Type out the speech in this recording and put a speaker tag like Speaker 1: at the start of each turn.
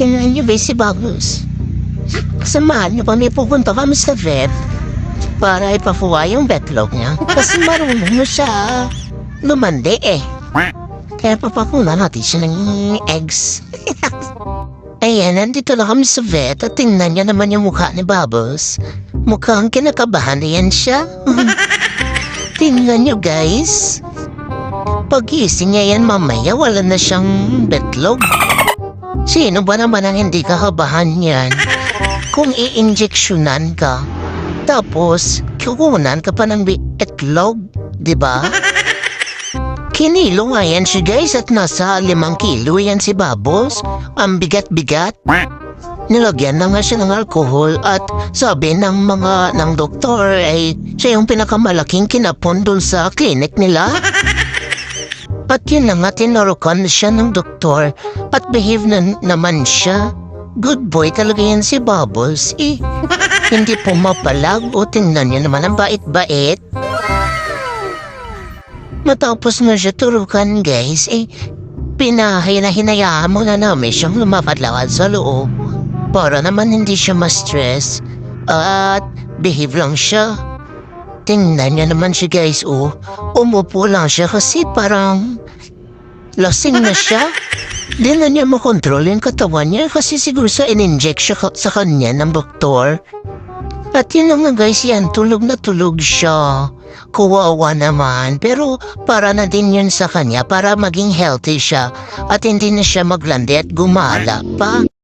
Speaker 1: Tingnan niyo ba si Bubbles? Samahan niyo pa may pupunta kami sa vet para ipafuwa yung betlog niya. Kasi marunong na siya lumandi eh. Kaya papakuna natin siya ng eggs. Ayan, nandito na kami sa vet at tingnan niya naman yung mukha ni Bubbles. Mukhang kinakabahan na yan siya. Tingnan niyo guys. Pag-gising niya yan mamaya, wala na siyang betlog. Sino ba naman ang hindi kakabahan yan? Kung i-injeksyonan ka, tapos kukunan ka pa ng itlog, di ba? Kinilo nga yan siya guys at nasa 5 kilo yan si Bubbles. Ang bigat-bigat. Nilagyan na nga siya ng alcohol at sabi ng doktor ay siya yung pinakamalaking kinapon dun sa clinic nila. At yun na nga tinurukan siya ng doktor at behave na naman siya. Good boy talaga yan si Bubbles eh. Hindi pumapalag o tingnan niya naman ang bait-bait. Matapos na siya turukan guys, eh, hinayaan mo na namin siyang lumapad-lakad sa loob para naman hindi siya ma-stress at behave lang siya. Tingnan niya naman siya guys, oh, umupo lang siya kasi parang lasing na siya. Di na niya makontrol yung katawan niya kasi siguro sa in-inject siya sa kanya ng doktor. At yun lang nga guys, yan, tulog na tulog siya. Kawawa naman, pero para na din yun sa kanya para maging healthy siya at hindi na siya maglandi at gumala pa.